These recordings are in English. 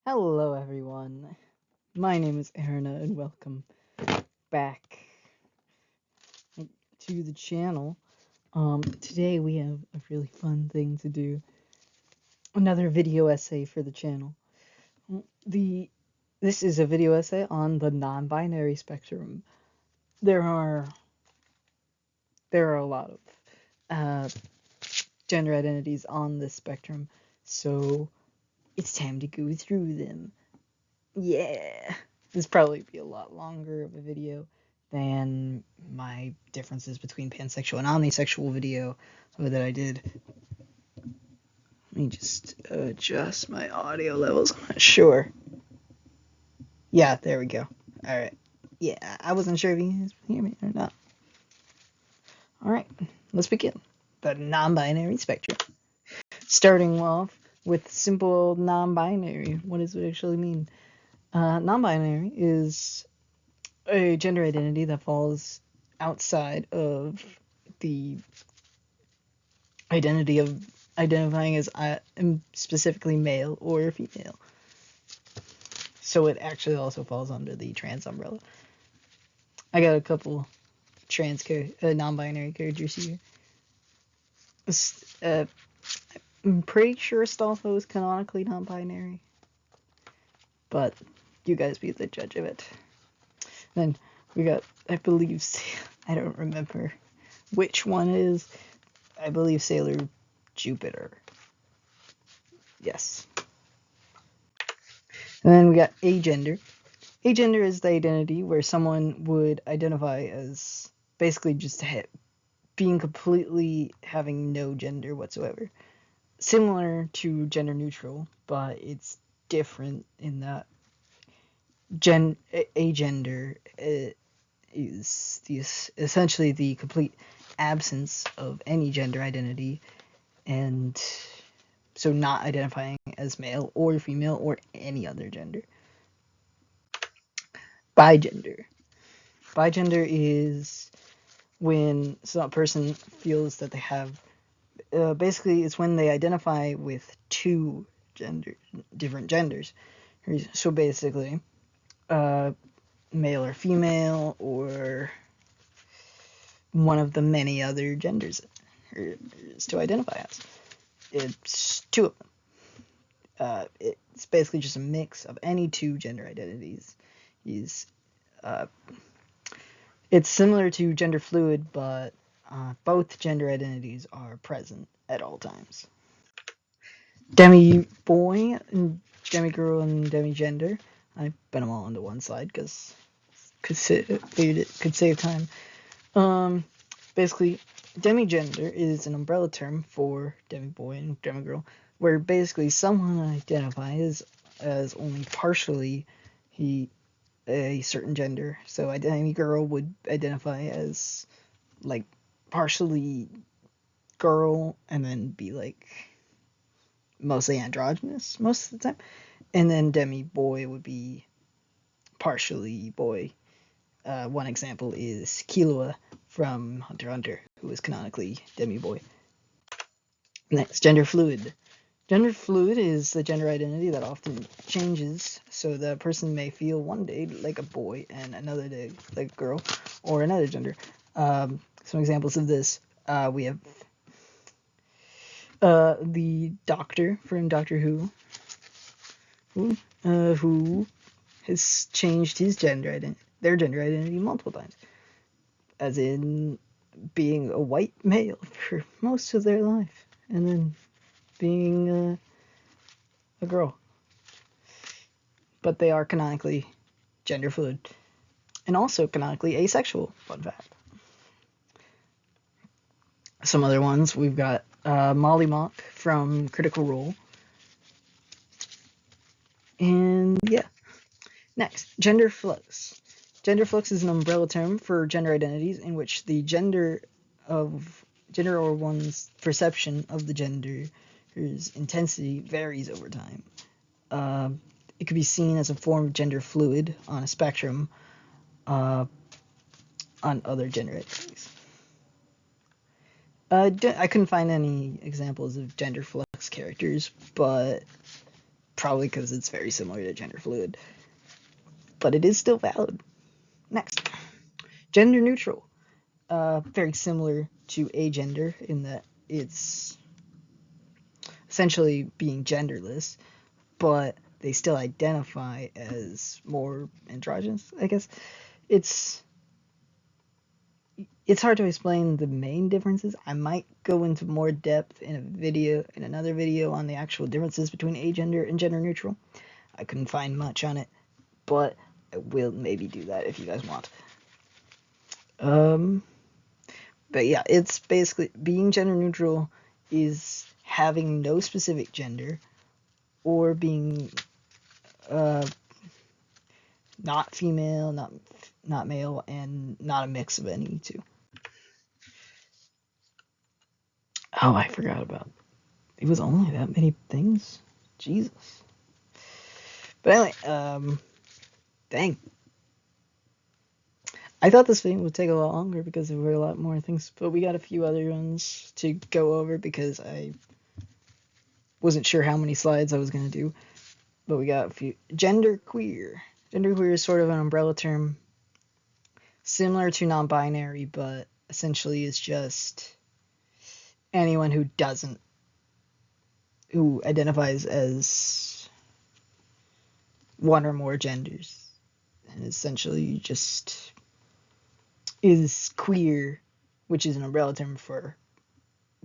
Hello, everyone. My name is Erna, and welcome back to the channel. Today we have a really fun thing to do. Another video essay for the channel. This is a video essay on the non-binary spectrum. There are a lot of uh, gender identities on this spectrum, so it's time to go through them. Yeah, this probably be a lot longer of a video than my differences between pansexual and omnisexual video that I did. Let me just adjust my audio levels. I'm not sure. Yeah, there we go. All right. Yeah, I wasn't sure if you guys hear me or not. All right, let's begin. The non-binary spectrum. Starting off with simple non-binary. What does it actually mean? Non-binary is a gender identity that falls outside of the identity of identifying as specifically male or female. So it actually also falls under the trans umbrella. I got a couple non-binary characters here. I'm pretty sure Astolfo is canonically non-binary, but you guys be the judge of it. Then we got, I believe, I don't remember which one is. I believe Sailor Jupiter. Yes. And then we got agender. Agender is the identity where someone would identify as basically just being completely having no gender whatsoever. Similar to gender neutral, but it's different in that agender is essentially the complete absence of any gender identity, and so not identifying as male or female or any other gender. Bigender. Bigender is when some person feels that they have, basically it's when they identify with two different genders. So basically, male or female, or one of the many other genders is to identify as. It's two of them. It's basically just a mix of any two gender identities. It's similar to gender fluid, but both gender identities are present at all times. Demi-boy, and demi-girl, and demi-gender. I put them all onto one side because could save time. Basically, demi-gender is an umbrella term for demi-boy and demi-girl, where basically someone identifies as only partially a certain gender. So a demi-girl would identify as like partially girl and then be like mostly androgynous most of the time, and then demi-boy would be partially boy. One example is Killua from Hunter x Hunter, who is canonically demi-boy. Next, gender fluid. Gender fluid is the gender identity that often changes, so the person may feel one day like a boy and another day like a girl, or another gender. Some examples of this, we have the Doctor from Doctor Who has changed their gender identity multiple times, as in being a white male for most of their life, and then being a girl. But they are canonically gender fluid, and also canonically asexual. Fun fact. Some other ones, we've got Molly Mock from Critical Role. And yeah. Next, gender flux. Gender flux is an umbrella term for gender identities in which the gender or one's perception of the gender's intensity varies over time. It could be seen as a form of gender fluid on a spectrum on other gender identities. I couldn't find any examples of gender flux characters, but probably because it's very similar to gender fluid, but it is still valid. Next, gender neutral. Very similar to agender in that it's essentially being genderless, but they still identify as more androgynous, I guess. It's hard to explain the main differences. I might go into more depth in another video on the actual differences between agender and gender neutral. I couldn't find much on it, but I will maybe do that if you guys want. But yeah, it's basically being gender neutral is having no specific gender or being not female, not male, and not a mix of any two. Oh, I forgot about it. It was only that many things? Jesus. But anyway, dang. I thought this video would take a lot longer because there were a lot more things, but we got a few other ones to go over because I wasn't sure how many slides I was going to do. But we got a few. Genderqueer. Genderqueer is sort of an umbrella term similar to non-binary, but essentially is just anyone who identifies as one or more genders, and essentially just is queer, which is an umbrella term for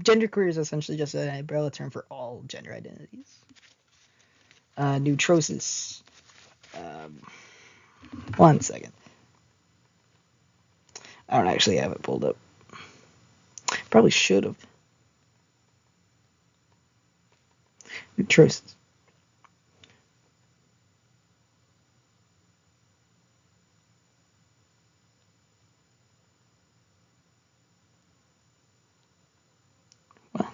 genderqueer is essentially just an umbrella term for all gender identities. Neutrosis. One second. I don't actually have it pulled up. Probably should have. Neutrosis. What?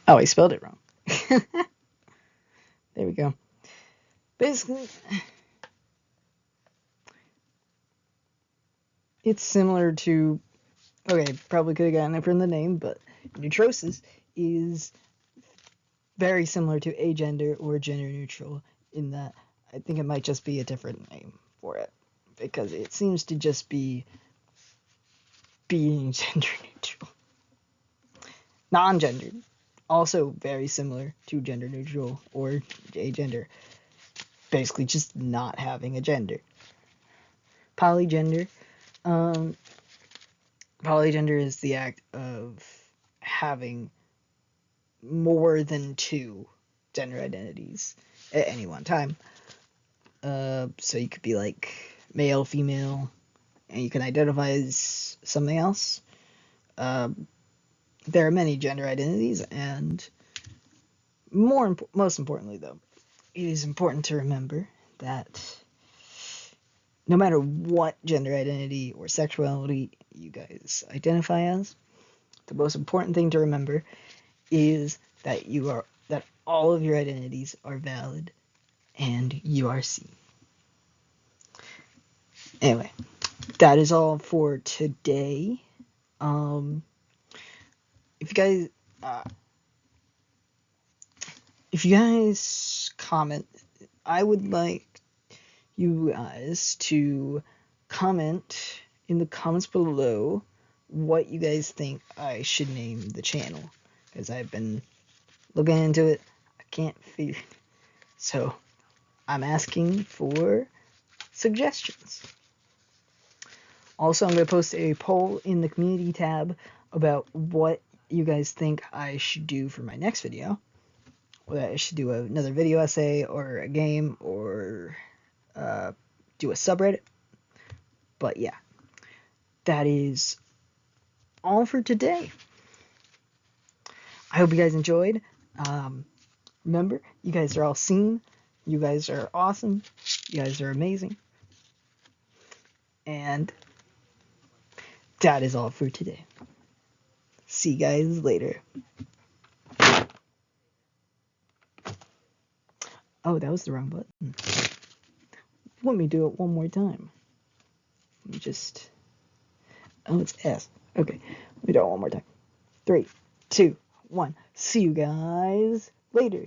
Oh, I spelled it wrong. There we go. Basically, it's similar to, okay, probably could have gotten it from the name, but neutrosis is very similar to agender or gender neutral in that I think it might just be a different name for it because it seems to just be being gender neutral. Non-gendered, also very similar to gender neutral or agender, basically just not having a gender. Polygender. Polygender is the act of having more than two gender identities at any one time. So you could be like male, female, and you can identify as something else. There are many gender identities, and most importantly, though, it is important to remember that no matter what gender identity or sexuality you guys identify as, the most important thing to remember is that all of your identities are valid and you are seen. Anyway, that is all for today. If you guys comment, I would like you guys to comment in the comments below what you guys think I should name the channel, because I've been looking into it. I can't figure, so I'm asking for suggestions. Also, I'm going to post a poll in the community tab about what you guys think I should do for my next video. Whether I should do another video essay or a game or do a subreddit. But yeah, that is all for today. I hope you guys enjoyed. Remember, you guys are all seen. You guys are awesome. You guys are amazing. And that is all for today. See you guys later. Oh, that was the wrong button. Let me do it one more time. Let me just... Oh, it's S. Okay, let me do it one more time. 3, 2, 1. See you guys later.